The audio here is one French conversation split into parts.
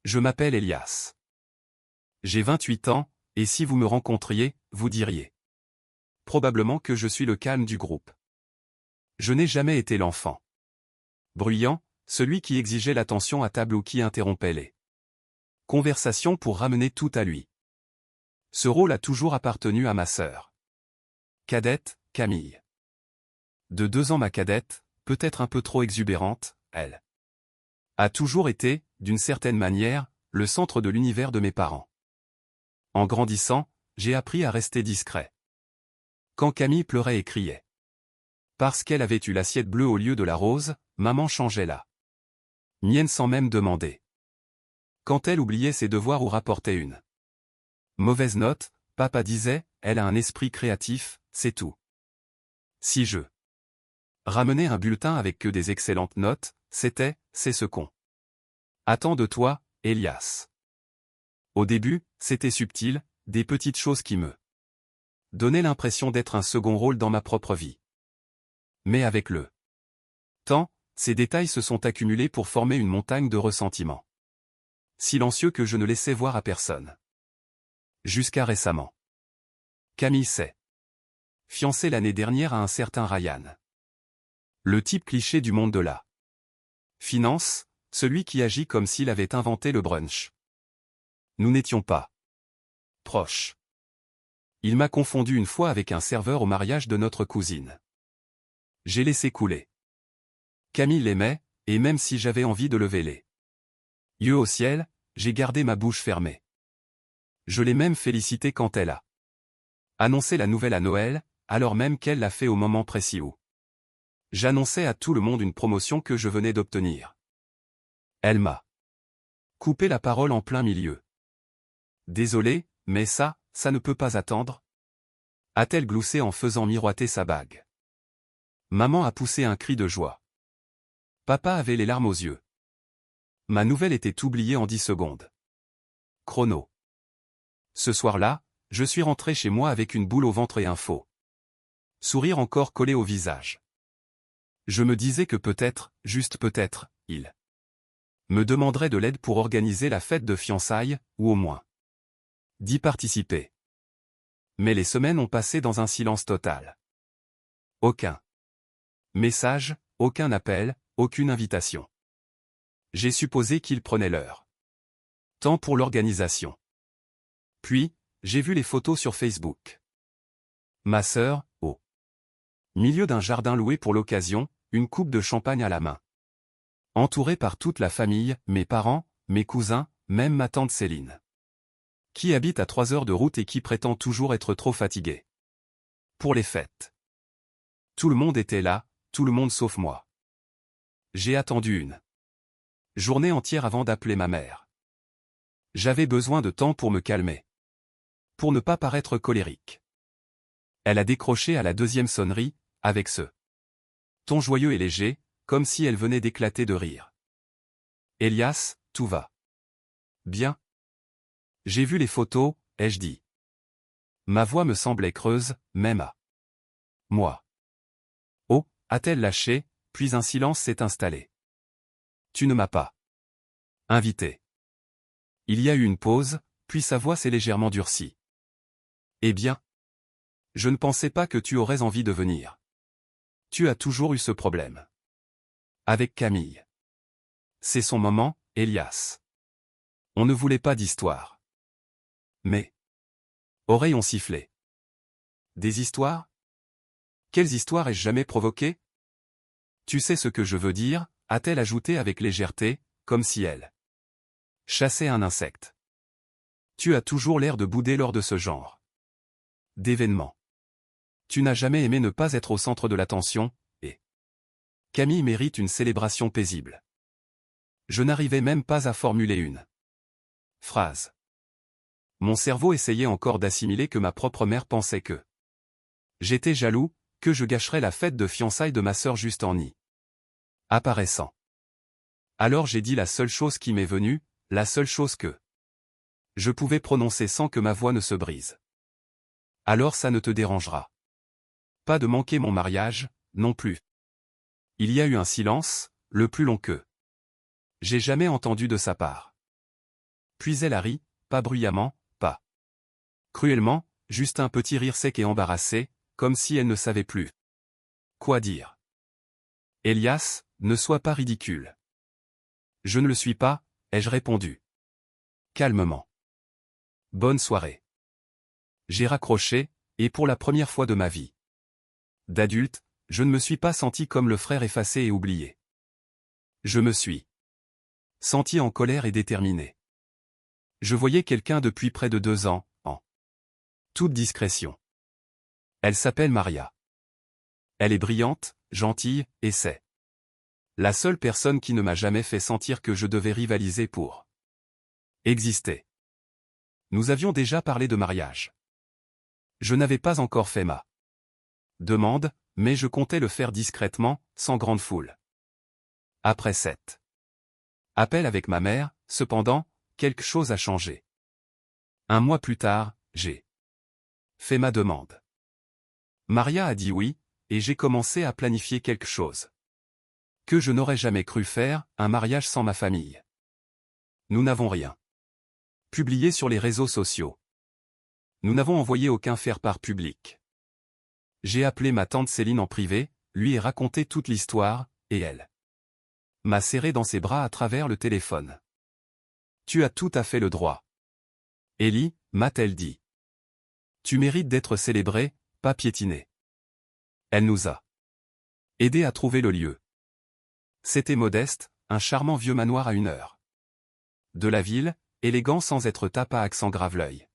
Je m'appelle Elias. J'ai 28 ans, et si vous me rencontriez, vous diriez probablement que je suis le calme du groupe. Je n'ai jamais été l'enfant bruyant, celui qui exigeait l'attention à table ou qui interrompait les conversations pour ramener tout à lui. Ce rôle a toujours appartenu à ma sœur cadette, Camille. De 2 ans ma cadette, peut-être un peu trop exubérante, elle a toujours été, d'une certaine manière, le centre de l'univers de mes parents. En grandissant, j'ai appris à rester discret. Quand Camille pleurait et criait parce qu'elle avait eu l'assiette bleue au lieu de la rose, maman changeait la mienne sans même demander. Quand elle oubliait ses devoirs ou rapportait une mauvaise note, papa disait, elle a un esprit créatif, c'est tout. Si je ramenais un bulletin avec que des excellentes notes, c'est ce qu'on attend de toi, Elias. Au début, c'était subtil, des petites choses qui me donnaient l'impression d'être un second rôle dans ma propre vie. Mais avec le temps, ces détails se sont accumulés pour former une montagne de ressentiments silencieux que je ne laissais voir à personne. Jusqu'à récemment. Camille s'est fiancée l'année dernière à un certain Ryan. Le type cliché du monde de la finance, celui qui agit comme s'il avait inventé le brunch. Nous n'étions pas proches. Il m'a confondu une fois avec un serveur au mariage de notre cousine. J'ai laissé couler. Camille l'aimait, et même si j'avais envie de lever les yeux au ciel, j'ai gardé ma bouche fermée. Je l'ai même félicitée quand elle a annoncé la nouvelle à Noël, alors même qu'elle l'a fait au moment précis où j'annonçais à tout le monde une promotion que je venais d'obtenir. Elle m'a coupé la parole en plein milieu. Désolé, mais ça ne peut pas attendre, a-t-elle gloussé en faisant miroiter sa bague. Maman a poussé un cri de joie. Papa avait les larmes aux yeux. Ma nouvelle était oubliée en 10 secondes. Chrono. Ce soir-là, je suis rentré chez moi avec une boule au ventre et un faux sourire encore collé au visage. Je me disais que peut-être, juste peut-être, il me demanderait de l'aide pour organiser la fête de fiançailles, ou au moins d'y participer. Mais les semaines ont passé dans un silence total. Aucun message, aucun appel, aucune invitation. J'ai supposé qu'il prenait leur temps pour l'organisation. Puis, j'ai vu les photos sur Facebook. Ma sœur, au milieu d'un jardin loué pour l'occasion, une coupe de champagne à la main. Entourée par toute la famille, mes parents, mes cousins, même ma tante Céline. Qui habite à 3 heures de route et qui prétend toujours être trop fatiguée pour les fêtes. Tout le monde était là, tout le monde sauf moi. J'ai attendu une journée entière avant d'appeler ma mère. J'avais besoin de temps pour me calmer. Pour ne pas paraître colérique. Elle a décroché à la 2e sonnerie, avec ce ton joyeux et léger, comme si elle venait d'éclater de rire. Elias, tout va bien? J'ai vu les photos, ai-je dit. Ma voix me semblait creuse, même à moi. Oh, a-t-elle lâché, puis un silence s'est installé. Tu ne m'as pas invité. Il y a eu une pause, puis sa voix s'est légèrement durcie. Eh bien, je ne pensais pas que tu aurais envie de venir. Tu as toujours eu ce problème. Avec Camille. C'est son moment, Elias. On ne voulait pas d'histoire. Mais oreilles ont sifflé. Des histoires? Quelles histoires ai-je jamais provoquées? Tu sais ce que je veux dire, a-t-elle ajouté avec légèreté, comme si elle chassait un insecte. Tu as toujours l'air de bouder lors de ce genre d'événement. Tu n'as jamais aimé ne pas être au centre de l'attention, et Camille mérite une célébration paisible. Je n'arrivais même pas à formuler une phrase. Mon cerveau essayait encore d'assimiler que ma propre mère pensait que j'étais jaloux, que je gâcherais la fête de fiançailles de ma sœur juste en y apparaissant. Alors j'ai dit la seule chose qui m'est venue, la seule chose que je pouvais prononcer sans que ma voix ne se brise. Alors ça ne te dérangera pas de manquer mon mariage, non plus. Il y a eu un silence, le plus long que j'ai jamais entendu de sa part. Puis elle a ri, pas bruyamment, pas cruellement, juste un petit rire sec et embarrassé, comme si elle ne savait plus quoi dire. Elias, ne sois pas ridicule. Je ne le suis pas, ai-je répondu. Calmement. Bonne soirée. J'ai raccroché, et pour la première fois de ma vie d'adulte, je ne me suis pas senti comme le frère effacé et oublié. Je me suis senti en colère et déterminé. Je voyais quelqu'un depuis près de 2 ans, en toute discrétion. Elle s'appelle Maria. Elle est brillante, gentille, et c'est la seule personne qui ne m'a jamais fait sentir que je devais rivaliser pour exister. Nous avions déjà parlé de mariage. Je n'avais pas encore fait ma demande, mais je comptais le faire discrètement, sans grande foule. Après cet appel avec ma mère, cependant, quelque chose a changé. 1 mois plus tard, j'ai fait ma demande. Maria a dit oui, et j'ai commencé à planifier quelque chose que je n'aurais jamais cru faire, un mariage sans ma famille. Nous n'avons rien publié sur les réseaux sociaux. Nous n'avons envoyé aucun faire-part public. J'ai appelé ma tante Céline en privé, lui ai raconté toute l'histoire, et elle m'a serré dans ses bras à travers le téléphone. Tu as tout à fait le droit. Ellie, m'a-t-elle dit. Tu mérites d'être célébré, pas piétiné. Elle nous a aidé à trouver le lieu. C'était modeste, un charmant vieux manoir à 1 heure de la ville, élégant sans être tape à accent grave-l'œil.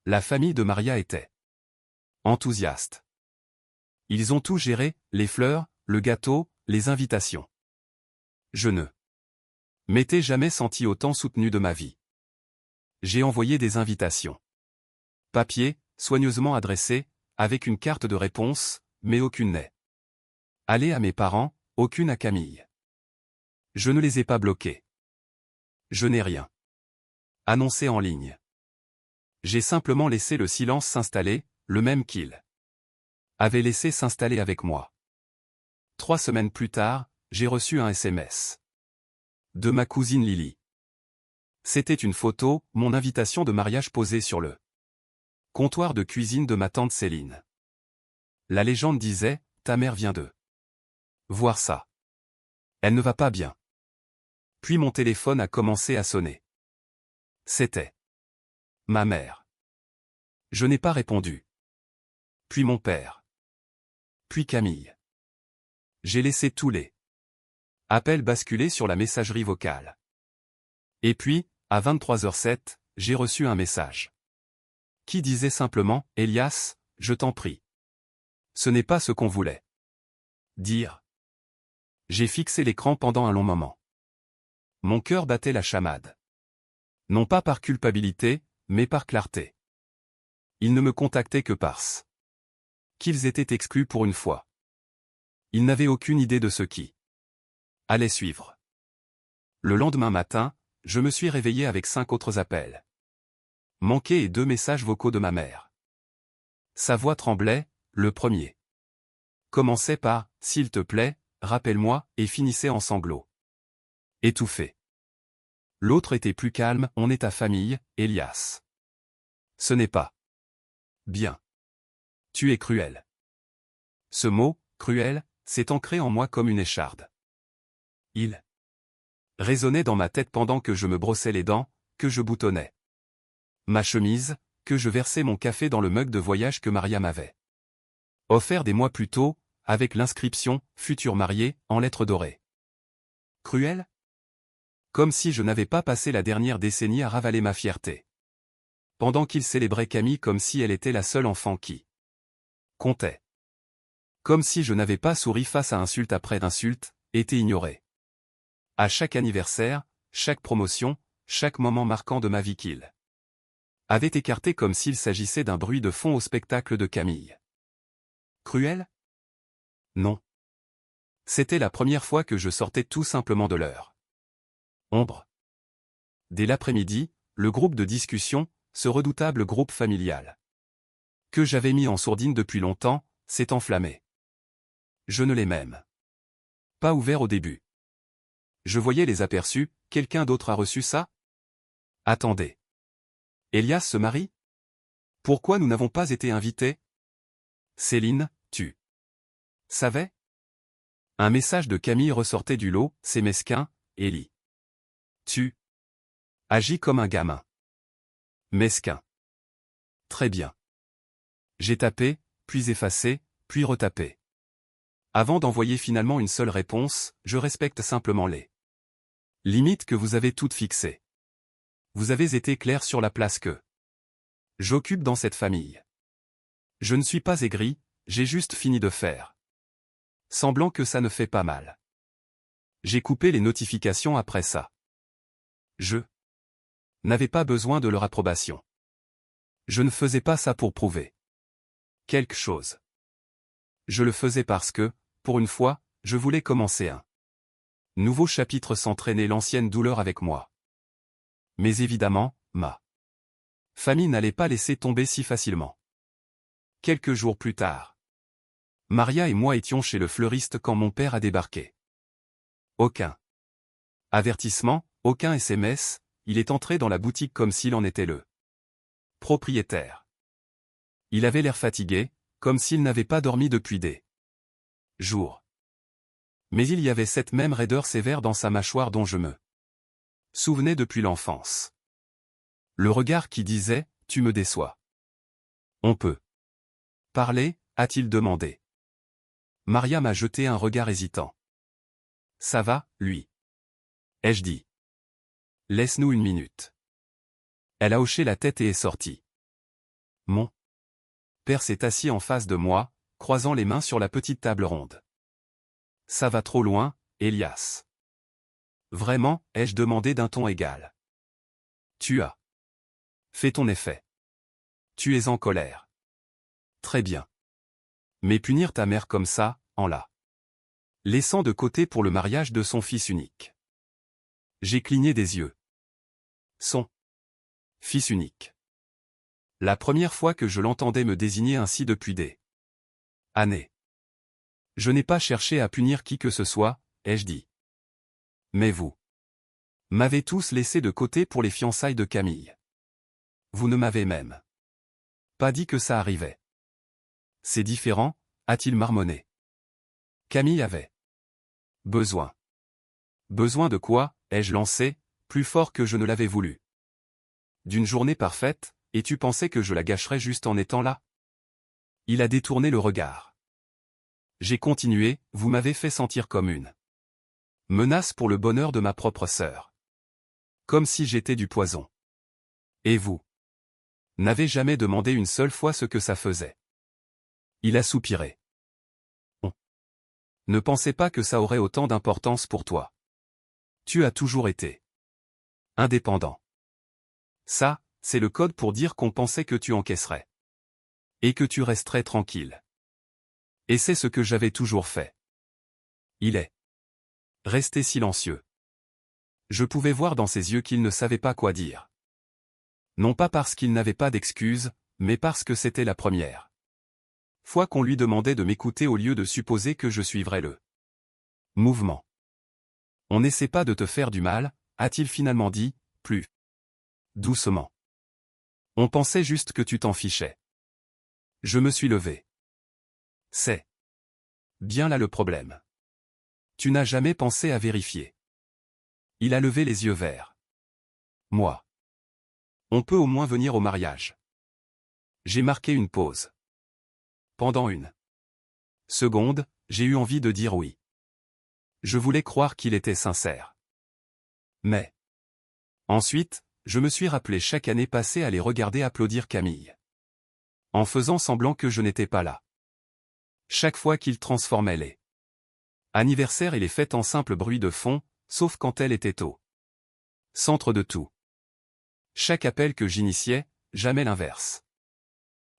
La famille de Maria était enthousiaste. Ils ont tout géré, les fleurs, le gâteau, les invitations. Je ne m'étais jamais senti autant soutenu de ma vie. J'ai envoyé des invitations papier, soigneusement adressées, avec une carte de réponse, mais aucune n'est allée à mes parents, aucune à Camille. Je ne les ai pas bloqués. Je n'ai rien annoncé en ligne. J'ai simplement laissé le silence s'installer, le même qu'il avait laissé s'installer avec moi. 3 semaines plus tard, j'ai reçu un SMS de ma cousine Lily. C'était une photo, mon invitation de mariage posée sur le comptoir de cuisine de ma tante Céline. La légende disait, ta mère vient de voir ça. Elle ne va pas bien. Puis mon téléphone a commencé à sonner. C'était ma mère. Je n'ai pas répondu. Puis mon père. Puis Camille. J'ai laissé tous les appels basculer sur la messagerie vocale. Et puis, à 23h07, j'ai reçu un message qui disait simplement, Elias, je t'en prie. Ce n'est pas ce qu'on voulait dire. J'ai fixé l'écran pendant un long moment. Mon cœur battait la chamade. Non pas par culpabilité, mais par clarté. Ils ne me contactaient que parce qu'ils étaient exclus pour une fois. Ils n'avaient aucune idée de ce qui allait suivre. Le lendemain matin, je me suis réveillé avec 5 autres appels manqués et 2 messages vocaux de ma mère. Sa voix tremblait, le premier commençait par « S'il te plaît, rappelle-moi » et finissait en sanglots étouffés. L'autre était plus calme, on est ta famille, Elias. Ce n'est pas bien. Tu es cruel. Ce mot, cruel, s'est ancré en moi comme une écharde. Il résonnait dans ma tête pendant que je me brossais les dents, que je boutonnais ma chemise, que je versais mon café dans le mug de voyage que Maria m'avait offert des mois plus tôt, avec l'inscription « Futur marié » en lettres dorées. Cruel ? Comme si je n'avais pas passé la dernière décennie à ravaler ma fierté. Pendant qu'il célébrait Camille comme si elle était la seule enfant qui comptait. Comme si je n'avais pas souri face à insulte après insulte, été ignoré. À chaque anniversaire, chaque promotion, chaque moment marquant de ma vie qu'il avait écarté comme s'il s'agissait d'un bruit de fond au spectacle de Camille. Cruel ? Non. C'était la première fois que je sortais tout simplement de leur ombre. Dès l'après-midi, le groupe de discussion, ce redoutable groupe familial que j'avais mis en sourdine depuis longtemps, s'est enflammé. Je ne l'ai même pas ouvert au début. Je voyais les aperçus, quelqu'un d'autre a reçu ça ? Attendez. Elias se marie? Pourquoi nous n'avons pas été invités? Céline, tu savais? Un message de Camille ressortait du lot, c'est mesquin, Élie. Tu agis comme un gamin. Mesquin. Très bien. J'ai tapé, puis effacé, puis retapé. Avant d'envoyer finalement une seule réponse, je respecte simplement les limites que vous avez toutes fixées. Vous avez été clair sur la place que j'occupe dans cette famille. Je ne suis pas aigri, j'ai juste fini de faire semblant que ça ne fait pas mal. J'ai coupé les notifications après ça. Je n'avais pas besoin de leur approbation. Je ne faisais pas ça pour prouver quelque chose. Je le faisais parce que, pour une fois, je voulais commencer un nouveau chapitre sans traîner l'ancienne douleur avec moi. Mais évidemment, ma famille n'allait pas laisser tomber si facilement. Quelques jours plus tard, Maria et moi étions chez le fleuriste quand mon père a débarqué. Aucun avertissement, aucun SMS, il est entré dans la boutique comme s'il en était le propriétaire. Il avait l'air fatigué, comme s'il n'avait pas dormi depuis des jours. Mais il y avait cette même raideur sévère dans sa mâchoire dont je me souvenais depuis l'enfance. Le regard qui disait « Tu me déçois ». « On peut parler ?» a-t-il demandé. Maria m'a jeté un regard hésitant. « Ça va, lui ?» ai-je dit. « Laisse-nous une minute. » Elle a hoché la tête et est sortie. Mon père s'est assis en face de moi, croisant les mains sur la petite table ronde. « Ça va trop loin, Elias. » Vraiment, ai-je demandé d'un ton égal. « Tu as fait ton effet. Tu es en colère. » Très bien. Mais punir ta mère comme ça, en la laissant de côté pour le mariage de son fils unique. J'ai cligné des yeux. Son fils unique. La première fois que je l'entendais me désigner ainsi depuis des années. Je n'ai pas cherché à punir qui que ce soit, ai-je dit. Mais vous m'avez tous laissé de côté pour les fiançailles de Camille. Vous ne m'avez même pas dit que ça arrivait. C'est différent, a-t-il marmonné. Camille avait besoin. Besoin de quoi, ai-je lancé, plus fort que je ne l'avais voulu. D'une journée parfaite, et tu pensais que je la gâcherais juste en étant là? Il a détourné le regard. J'ai continué, vous m'avez fait sentir comme une menace pour le bonheur de ma propre sœur. Comme si j'étais du poison. Et vous n'avez jamais demandé une seule fois ce que ça faisait. Il a soupiré. On ne pensait pas que ça aurait autant d'importance pour toi. Tu as toujours été indépendant. Ça, c'est le code pour dire qu'on pensait que tu encaisserais. Et que tu resterais tranquille. Et c'est ce que j'avais toujours fait. Il est resté silencieux. Je pouvais voir dans ses yeux qu'il ne savait pas quoi dire. Non pas parce qu'il n'avait pas d'excuses, mais parce que c'était la première fois qu'on lui demandait de m'écouter au lieu de supposer que je suivrais le mouvement. On n'essaie pas de te faire du mal, a-t-il finalement dit, plus doucement. On pensait juste que tu t'en fichais. Je me suis levé. C'est bien là le problème. Tu n'as jamais pensé à vérifier. Il a levé les yeux vers moi. On peut au moins venir au mariage. J'ai marqué une pause. Pendant une seconde, j'ai eu envie de dire oui. Je voulais croire qu'il était sincère. Mais ensuite, je me suis rappelé chaque année passée à les regarder applaudir Camille. En faisant semblant que je n'étais pas là. Chaque fois qu'il transformait les anniversaires et les fêtes en simple bruit de fond, sauf quand elle était au centre de tout. Chaque appel que j'initiais, jamais l'inverse.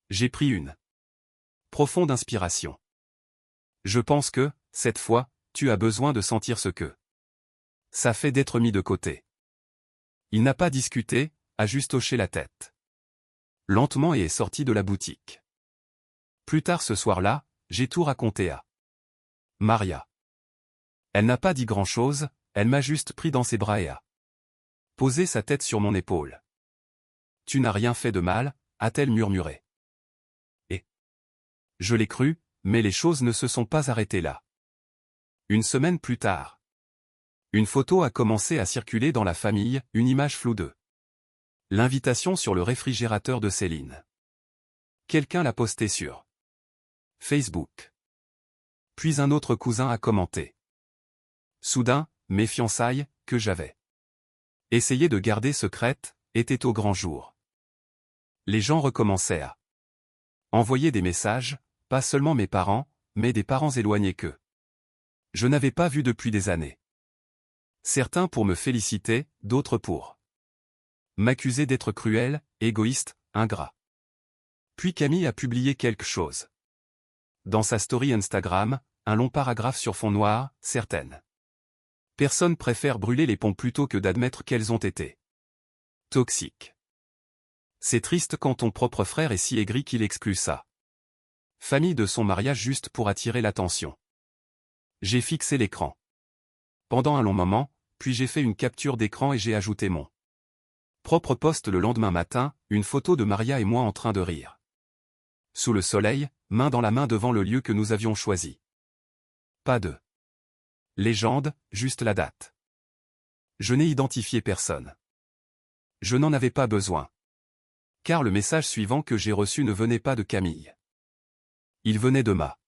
J'ai pris une profonde inspiration. Je pense que, cette fois, tu as besoin de sentir ce que ça fait d'être mis de côté. Il n'a pas discuté, a juste hoché la tête. Lentement et est sorti de la boutique. Plus tard ce soir-là, j'ai tout raconté à Maria. Elle n'a pas dit grand-chose, elle m'a juste pris dans ses bras et a Poser sa tête sur mon épaule. Tu n'as rien fait de mal, a-t-elle murmuré. Et je l'ai cru, mais les choses ne se sont pas arrêtées là. Une semaine plus tard. Une photo a commencé à circuler dans la famille, une image floue d'eux. L'invitation sur le réfrigérateur de Céline. Quelqu'un l'a postée sur Facebook. Puis un autre cousin a commenté. Soudain, mes fiançailles, que j'avais essayé de garder secrètes, étaient au grand jour. Les gens recommençaient à envoyer des messages, pas seulement mes parents, mais des parents éloignés que je n'avais pas vus depuis des années. Certains pour me féliciter, d'autres pour m'accuser d'être cruel, égoïste, ingrat. Puis Camille a publié quelque chose. Dans sa story Instagram, un long paragraphe sur fond noir, certaines personnes préfèrent brûler les ponts plutôt que d'admettre qu'elles ont été toxiques. C'est triste quand ton propre frère est si aigri qu'il exclut sa famille de son mariage juste pour attirer l'attention. J'ai fixé l'écran pendant un long moment, puis j'ai fait une capture d'écran et j'ai ajouté mon propre post le lendemain matin, une photo de Maria et moi en train de rire. Sous le soleil, main dans la main devant le lieu que nous avions choisi. Pas de légende, juste la date. Je n'ai identifié personne. Je n'en avais pas besoin. Car le message suivant que j'ai reçu ne venait pas de Camille. Il venait de ma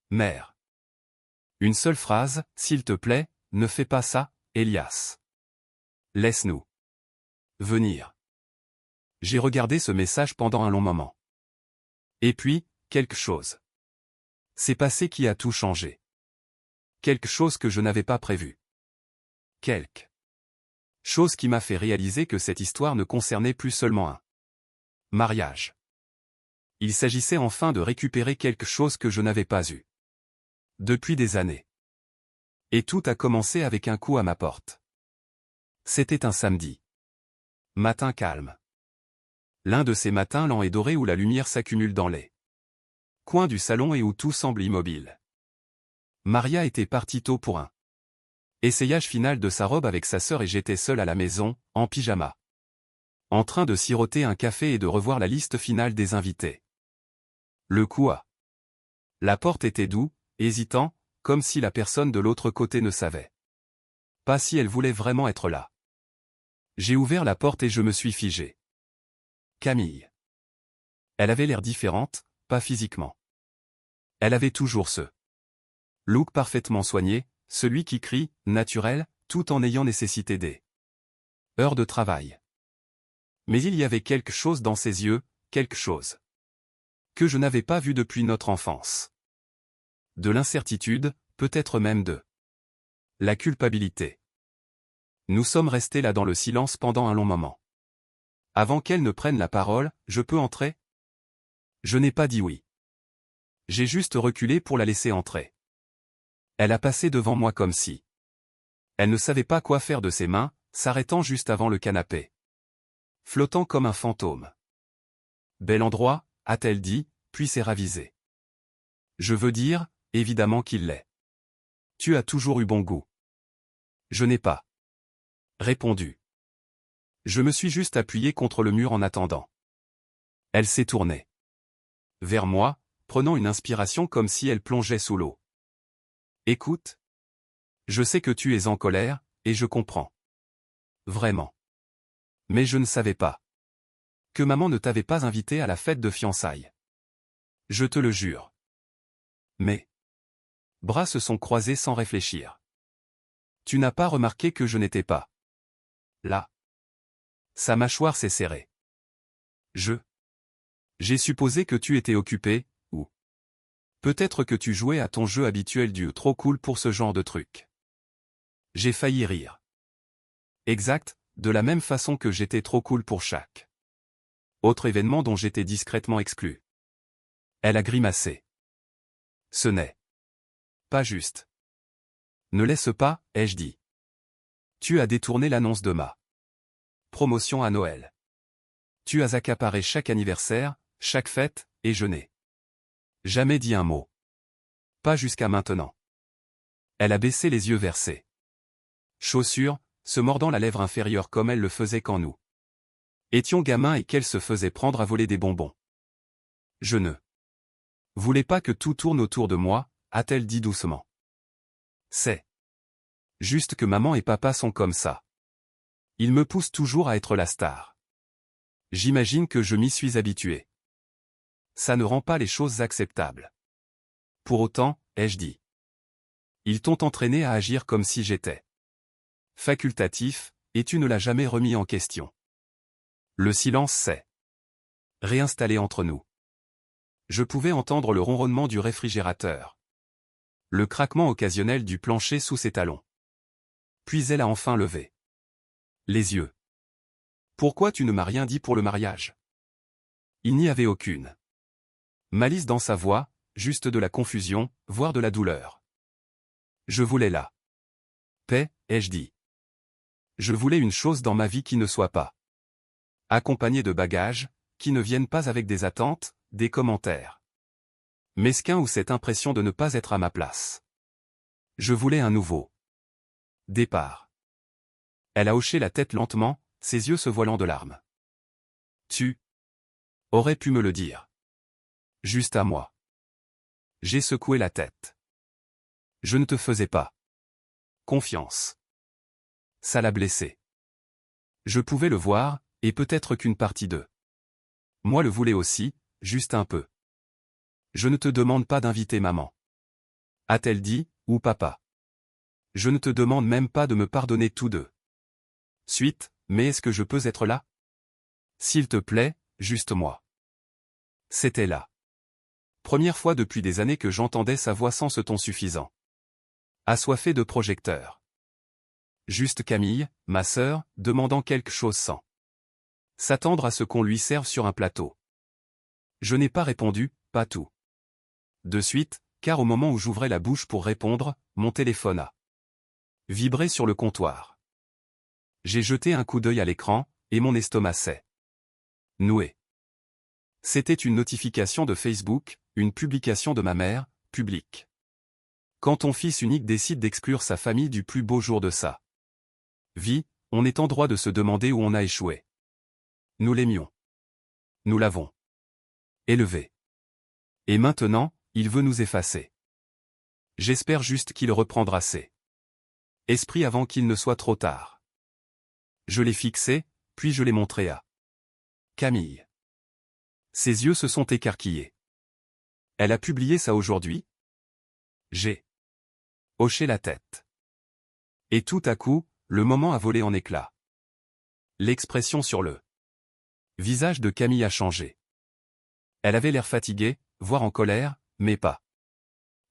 mère. Une seule phrase, s'il te plaît, ne fais pas ça, Elias. Laisse-nous venir. J'ai regardé ce message pendant un long moment. Et puis, quelque chose s'est passé qui a tout changé. Quelque chose que je n'avais pas prévu. Quelque chose qui m'a fait réaliser que cette histoire ne concernait plus seulement un mariage. Il s'agissait enfin de récupérer quelque chose que je n'avais pas eu depuis des années. Et tout a commencé avec un coup à ma porte. C'était un samedi. Matin calme. L'un de ces matins lents et dorés où la lumière s'accumule dans les coins du salon et où tout semble immobile. Maria était partie tôt pour un essayage final de sa robe avec sa sœur et j'étais seul à la maison, en pyjama. En train de siroter un café et de revoir la liste finale des invités. Le coup à la porte était doux, hésitant, comme si la personne de l'autre côté ne savait pas si elle voulait vraiment être là. J'ai ouvert la porte et je me suis figé. Camille. Elle avait l'air différente, pas physiquement. Elle avait toujours ce look parfaitement soigné, celui qui crie, naturel, tout en ayant nécessité des heures de travail. Mais il y avait quelque chose dans ses yeux, quelque chose que je n'avais pas vu depuis notre enfance. De l'incertitude, peut-être même de la culpabilité. Nous sommes restés là dans le silence pendant un long moment. Avant qu'elle ne prenne la parole, je peux entrer? Je n'ai pas dit oui. J'ai juste reculé pour la laisser entrer. Elle a passé devant moi comme si elle ne savait pas quoi faire de ses mains, s'arrêtant juste avant le canapé. Flottant comme un fantôme. Bel endroit, a-t-elle dit, puis s'est ravisée. Je veux dire, évidemment qu'il l'est. Tu as toujours eu bon goût. Je n'ai pas répondu. Je me suis juste appuyé contre le mur en attendant. Elle s'est tournée vers moi, prenant une inspiration comme si elle plongeait sous l'eau. Écoute. Je sais que tu es en colère, et je comprends. Vraiment. Mais je ne savais pas que maman ne t'avait pas invité à la fête de fiançailles. Je te le jure. Mes bras se sont croisés sans réfléchir. Tu n'as pas remarqué que je n'étais pas là. Sa mâchoire s'est serrée. J'ai supposé que tu étais occupé, ou peut-être que tu jouais à ton jeu habituel du trop cool pour ce genre de truc. J'ai failli rire. Exact, de la même façon que j'étais trop cool pour chaque autre événement dont j'étais discrètement exclu. Elle a grimacé. Ce n'est pas juste. Ne laisse pas, ai-je dit. Tu as détourné l'annonce de ma promotion à Noël. Tu as accaparé chaque anniversaire, chaque fête, et je n'ai jamais dit un mot. Pas jusqu'à maintenant. Elle a baissé les yeux vers ses chaussures, se mordant la lèvre inférieure comme elle le faisait quand nous étions gamins et qu'elle se faisait prendre à voler des bonbons. Je ne voulais pas que tout tourne autour de moi, a-t-elle dit doucement. C'est juste que maman et papa sont comme ça. Ils me poussent toujours à être la star. J'imagine que je m'y suis habitué. Ça ne rend pas les choses acceptables. Pour autant, ai-je dit. Ils t'ont entraîné à agir comme si j'étais facultatif, et tu ne l'as jamais remis en question. Le silence s'est réinstallé entre nous. Je pouvais entendre le ronronnement du réfrigérateur. Le craquement occasionnel du plancher sous ses talons. Puis elle a enfin levé les yeux. Pourquoi tu ne m'as rien dit pour le mariage? Il n'y avait aucune malice dans sa voix, juste de la confusion, voire de la douleur. Je voulais la paix, ai-je dit. Je voulais une chose dans ma vie qui ne soit pas accompagnée de bagages, qui ne viennent pas avec des attentes, des commentaires mesquins ou cette impression de ne pas être à ma place. Je voulais un nouveau départ. Elle a hoché la tête lentement, ses yeux se voilant de larmes. Tu aurais pu me le dire. Juste à moi. J'ai secoué la tête. Je ne te faisais pas confiance. Ça l'a blessé. Je pouvais le voir, et peut-être qu'une partie d'eux. Moi le voulais aussi, juste un peu. Je ne te demande pas d'inviter maman. A-t-elle dit, ou papa. Je ne te demande même pas de me pardonner tous deux. Suite, mais est-ce que je peux être là? S'il te plaît, juste moi. C'était là. Première fois depuis des années que j'entendais sa voix sans ce ton suffisant. Assoiffée de projecteurs. Juste Camille, ma sœur, demandant quelque chose sans s'attendre à ce qu'on lui serve sur un plateau. Je n'ai pas répondu, pas tout de suite, car au moment où j'ouvrais la bouche pour répondre, mon téléphone a vibré sur le comptoir. J'ai jeté un coup d'œil à l'écran, et mon estomac s'est noué. C'était une notification de Facebook, une publication de ma mère, publique. Quand ton fils unique décide d'exclure sa famille du plus beau jour de sa vie, on est en droit de se demander où on a échoué. Nous l'aimions. Nous l'avons élevé. Et maintenant, il veut nous effacer. J'espère juste qu'il reprendra ses esprits avant qu'il ne soit trop tard. Je l'ai fixé, puis je l'ai montré à Camille. Ses yeux se sont écarquillés. Elle a publié ça aujourd'hui? J'ai hoché la tête. Et tout à coup, le moment a volé en éclats. L'expression sur le visage de Camille a changé. Elle avait l'air fatiguée, voire en colère, mais pas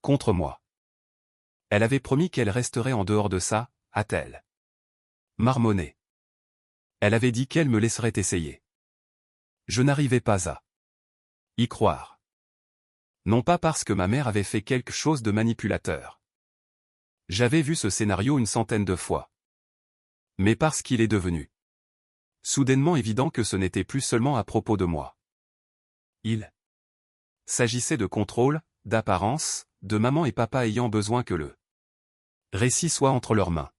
contre moi. Elle avait promis qu'elle resterait en dehors de ça, a-t-elle marmonné. Elle avait dit qu'elle me laisserait essayer. Je n'arrivais pas à y croire. Non pas parce que ma mère avait fait quelque chose de manipulateur. J'avais vu ce scénario une centaine de fois. Mais parce qu'il est devenu soudainement évident que ce n'était plus seulement à propos de moi. Il s'agissait de contrôle, d'apparence, de maman et papa ayant besoin que le récit soit entre leurs mains.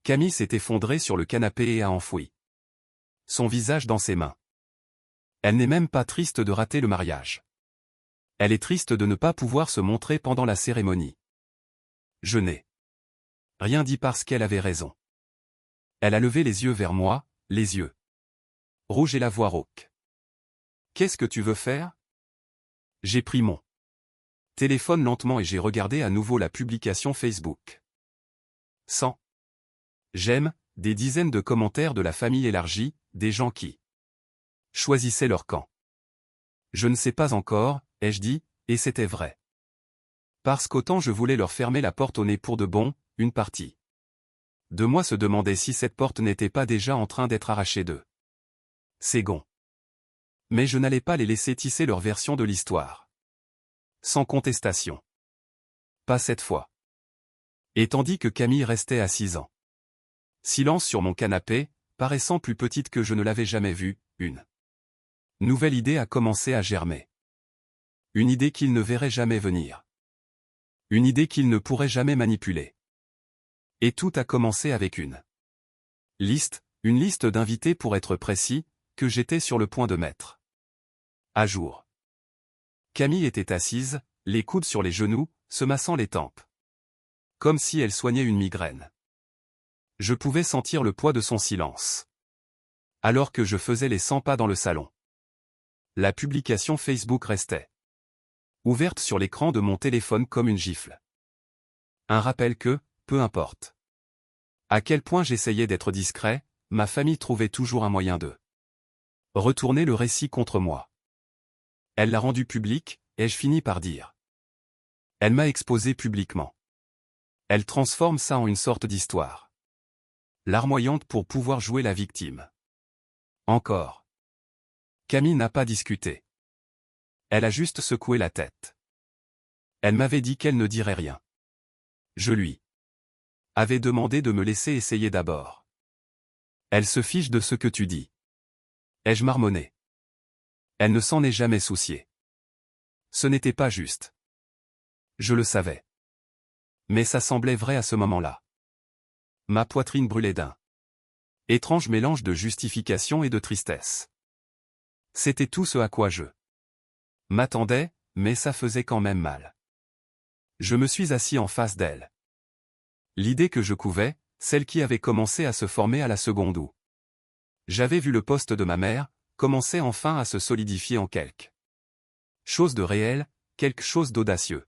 Camille s'est effondrée sur le canapé et a enfoui son visage dans ses mains. Elle n'est même pas triste de rater le mariage. Elle est triste de ne pas pouvoir se montrer pendant la cérémonie. Je n'ai rien dit parce qu'elle avait raison. Elle a levé les yeux vers moi, les yeux rouges et la voix rauque. Qu'est-ce que tu veux faire? J'ai pris mon téléphone lentement et j'ai regardé à nouveau la publication Facebook. 100 j'aime, des dizaines de commentaires de la famille élargie, des gens qui choisissaient leur camp. Je ne sais pas encore, ai-je dit, et c'était vrai. Parce qu'autant je voulais leur fermer la porte au nez pour de bon, une partie de moi se demandait si cette porte n'était pas déjà en train d'être arrachée d'eux. C'est gon. Mais je n'allais pas les laisser tisser leur version de l'histoire. Sans contestation. Pas cette fois. Et tandis que Camille restait assise en silence sur mon canapé, paraissant plus petite que je ne l'avais jamais vue, une nouvelle idée a commencé à germer. Une idée qu'il ne verrait jamais venir. Une idée qu'il ne pourrait jamais manipuler. Et tout a commencé avec une Une liste d'invités pour être précis, que j'étais sur le point de mettre à jour. Camille était assise, les coudes sur les genoux, se massant les tempes. Comme si elle soignait une migraine. Je pouvais sentir le poids de son silence. Alors que je faisais les 100 pas dans le salon. La publication Facebook restait ouverte sur l'écran de mon téléphone comme une gifle. Un rappel que, peu importe à quel point j'essayais d'être discret, ma famille trouvait toujours un moyen de retourner le récit contre moi. Elle l'a rendu public, ai-je fini par dire. Elle m'a exposé publiquement. Elle transforme ça en une sorte d'histoire larmoyante pour pouvoir jouer la victime. Encore. Camille n'a pas discuté. Elle a juste secoué la tête. Elle m'avait dit qu'elle ne dirait rien. Je lui avais demandé de me laisser essayer d'abord. Elle se fiche de ce que tu dis. Ai-je marmonné. Elle ne s'en est jamais souciée. Ce n'était pas juste. Je le savais. Mais ça semblait vrai à ce moment-là. Ma poitrine brûlait d'un étrange mélange de justification et de tristesse. C'était tout ce à quoi je m'attendais, mais ça faisait quand même mal. Je me suis assis en face d'elle. L'idée que je couvais, celle qui avait commencé à se former à la seconde où j'avais vu le poste de ma mère, commençait enfin à se solidifier en quelque chose de réel, quelque chose d'audacieux.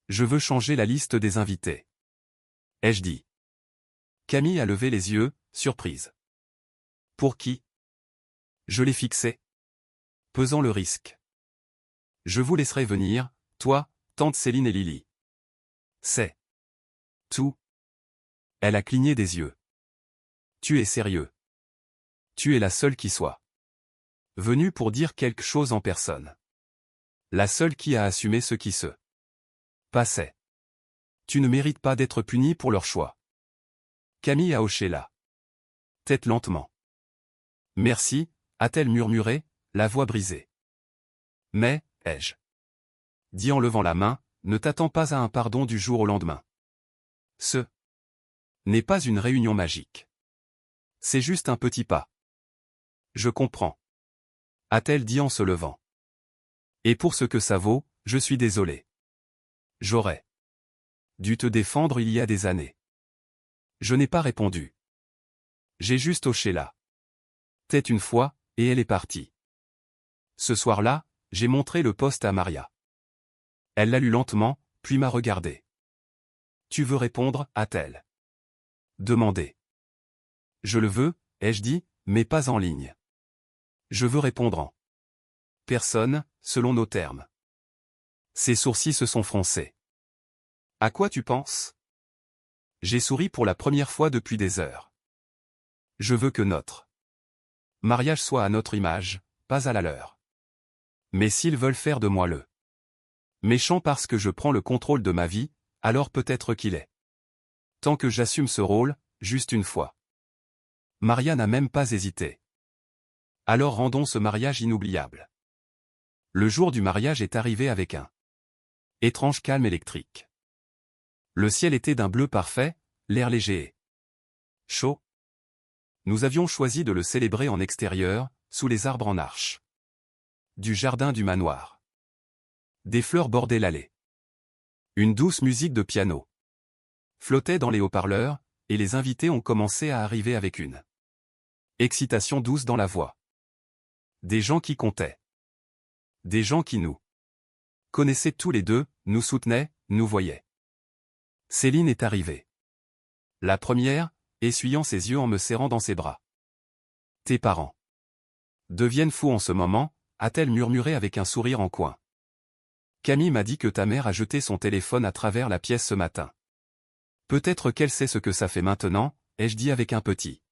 Je veux changer la liste des invités. Ai-je dit. Camille a levé les yeux, surprise. Pour qui? Je l'ai fixé. Pesant le risque. Je vous laisserai venir, toi, tante Céline et Lily. C'est tout. Elle a cligné des yeux. Tu es sérieux. Tu es la seule qui soit venue pour dire quelque chose en personne. La seule qui a assumé ce qui se passait. Tu ne mérites pas d'être puni pour leur choix. Camille a hoché la tête lentement. Merci, a-t-elle murmuré, la voix brisée. Mais, ai-je dit en levant la main, ne t'attends pas à un pardon du jour au lendemain. Ce n'est pas une réunion magique. C'est juste un petit pas. Je comprends. A-t-elle dit en se levant. Et pour ce que ça vaut, je suis désolé. J'aurais dû te défendre il y a des années. Je n'ai pas répondu. J'ai juste hoché la tête une fois, et elle est partie. Ce soir-là, j'ai montré le poste à Maria. Elle l'a lu lentement, puis m'a regardé. Tu veux répondre, a-t-elle demandé. Je le veux, ai-je dit, mais pas en ligne. Je veux répondre en personne, selon nos termes. Ses sourcils se sont froncés. À quoi tu penses? J'ai souri pour la première fois depuis des heures. Je veux que notre mariage soit à notre image, pas à la leur. Mais s'ils veulent faire de moi le méchant parce que je prends le contrôle de ma vie, alors peut-être qu'il est tant que j'assume ce rôle, juste une fois. Maria n'a même pas hésité. Alors rendons ce mariage inoubliable. Le jour du mariage est arrivé avec un étrange calme électrique. Le ciel était d'un bleu parfait, l'air léger et chaud. Nous avions choisi de le célébrer en extérieur, sous les arbres en arche du jardin du manoir. Des fleurs bordaient l'allée. Une douce musique de piano flottait dans les haut-parleurs, et les invités ont commencé à arriver avec une excitation douce dans la voix. Des gens qui comptaient. Des gens qui nous connaissaient tous les deux, nous soutenaient, nous voyaient. Céline est arrivée. La première, essuyant ses yeux en me serrant dans ses bras. Tes parents deviennent fous en ce moment, a-t-elle murmuré avec un sourire en coin. Camille m'a dit que ta mère a jeté son téléphone à travers la pièce ce matin. Peut-être qu'elle sait ce que ça fait maintenant, ai-je dit avec un petit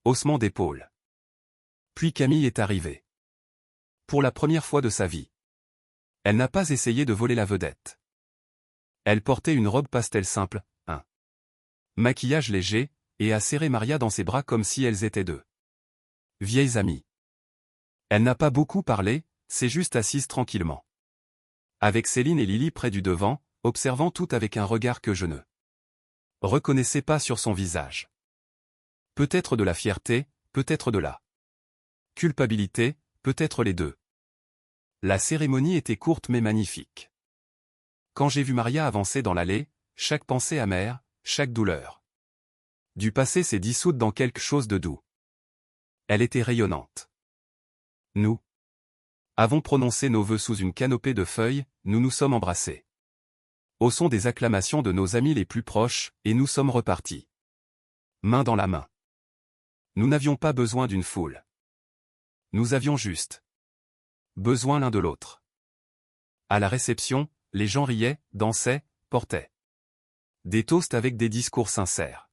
haussement d'épaule. Puis Camille est arrivée. Pour la première fois de sa vie. Elle n'a pas essayé de voler la vedette. Elle portait une robe pastel simple, un maquillage léger, et a serré Maria dans ses bras comme si elles étaient deux vieilles amies. Elle n'a pas beaucoup parlé, s'est juste assise tranquillement. Avec Céline et Lily près du devant, observant tout avec un regard que je ne reconnaissais pas sur son visage. Peut-être de la fierté, peut-être de la culpabilité, peut-être les deux. La cérémonie était courte mais magnifique. Quand j'ai vu Maria avancer dans l'allée, chaque pensée amère, chaque douleur du passé s'est dissoute dans quelque chose de doux. Elle était rayonnante. Nous avons prononcé nos vœux sous une canopée de feuilles, nous nous sommes embrassés. Au son des acclamations de nos amis les plus proches, et nous sommes repartis. Main dans la main. Nous n'avions pas besoin d'une foule. Nous avions juste besoin l'un de l'autre. À la réception, les gens riaient, dansaient, portaient des toasts avec des discours sincères.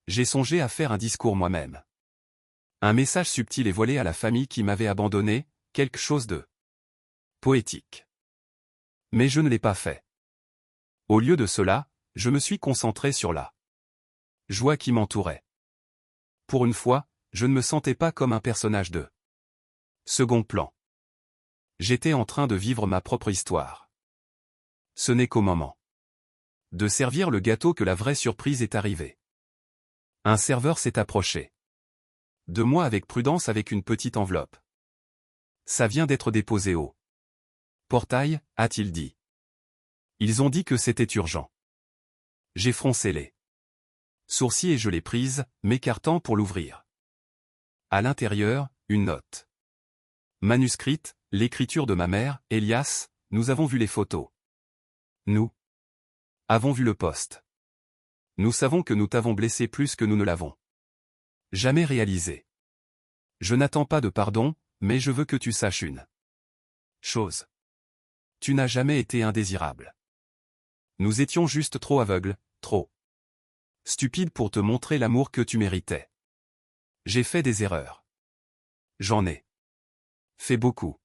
J'ai songé à faire un discours moi-même. Un message subtil et voilé à la famille qui m'avait abandonné, quelque chose de poétique. Mais je ne l'ai pas fait. Au lieu de cela, je me suis concentré sur la joie qui m'entourait. Pour une fois, je ne me sentais pas comme un personnage de second plan. J'étais en train de vivre ma propre histoire. Ce n'est qu'au moment de servir le gâteau que la vraie surprise est arrivée. Un serveur s'est approché de moi avec prudence avec une petite enveloppe. Ça vient d'être déposé au portail, a-t-il dit. Ils ont dit que c'était urgent. J'ai froncé les sourcils et je l'ai prise, m'écartant pour l'ouvrir. À l'intérieur, une note manuscrite, l'écriture de ma mère, Elias, nous avons vu les photos. Nous avons vu le poste. Nous savons que nous t'avons blessé plus que nous ne l'avons jamais réalisé. Je n'attends pas de pardon, mais je veux que tu saches une chose. Tu n'as jamais été indésirable. Nous étions juste trop aveugles, trop stupides pour te montrer l'amour que tu méritais. J'ai fait des erreurs. J'en ai fait beaucoup.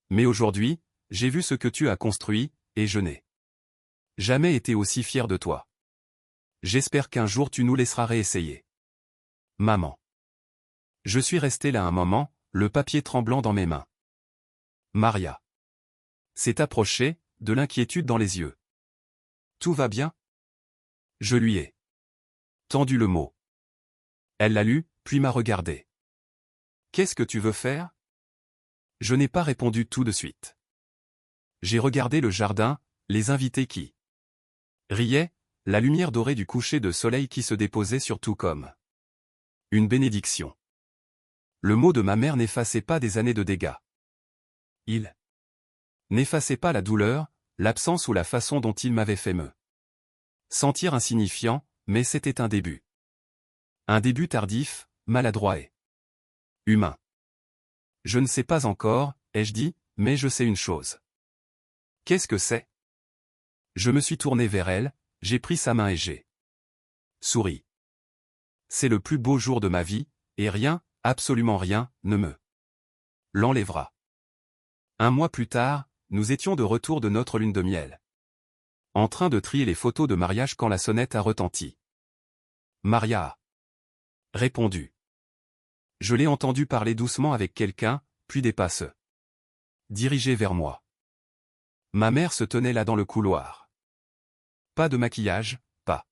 Mais aujourd'hui, j'ai vu ce que tu as construit, et je n'ai jamais été aussi fier de toi. J'espère qu'un jour tu nous laisseras réessayer. Maman. Je suis resté là un moment, le papier tremblant dans mes mains. Maria s'est approchée, de l'inquiétude dans les yeux. Tout va bien? Je lui ai tendu le mot. Elle l'a lu, puis m'a regardé. Qu'est-ce que tu veux faire? Je n'ai pas répondu tout de suite. J'ai regardé le jardin, les invités qui riaient, la lumière dorée du coucher de soleil qui se déposait sur tout comme une bénédiction. Le mot de ma mère n'effaçait pas des années de dégâts. Il n'effaçait pas la douleur, l'absence ou la façon dont il m'avait fait me sentir insignifiant, mais c'était un début. Un début tardif, maladroit et humain. Je ne sais pas encore, ai-je dit, mais je sais une chose. Qu'est-ce que c'est? Je me suis tourné vers elle, j'ai pris sa main et j'ai souri. C'est le plus beau jour de ma vie, et rien, absolument rien, ne me l'enlèvera. Un mois plus tard, nous étions de retour de notre lune de miel. En train de trier les photos de mariage quand la sonnette a retenti. Maria a répondu. Je l'ai entendu parler doucement avec quelqu'un, puis des pas se diriger vers moi. Ma mère se tenait là dans le couloir. Pas de maquillage, pas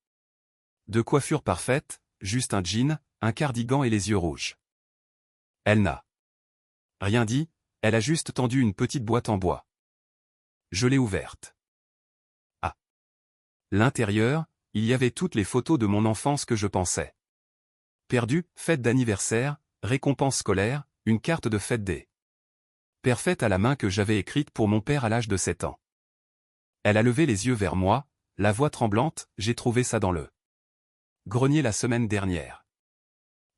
de coiffure parfaite, juste un jean, un cardigan et les yeux rouges. Elle n'a rien dit, elle a juste tendu une petite boîte en bois. Je l'ai ouverte. À l'intérieur, il y avait toutes les photos de mon enfance que je pensais perdues, fête d'anniversaire, récompense scolaire, une carte de fête des pères faite à la main que j'avais écrite pour mon père à l'âge de 7 ans. Elle a levé les yeux vers moi, la voix tremblante, j'ai trouvé ça dans le grenier la semaine dernière.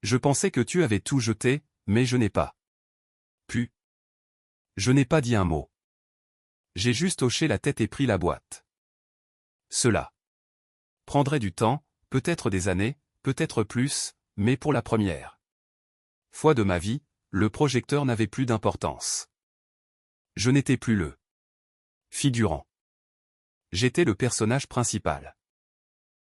Je pensais que tu avais tout jeté, mais je n'ai pas pu. Je n'ai pas dit un mot. J'ai juste hoché la tête et pris la boîte. Cela prendrait du temps, peut-être des années, peut-être plus, mais pour la première fois de ma vie, le projecteur n'avait plus d'importance. Je n'étais plus le figurant. J'étais le personnage principal.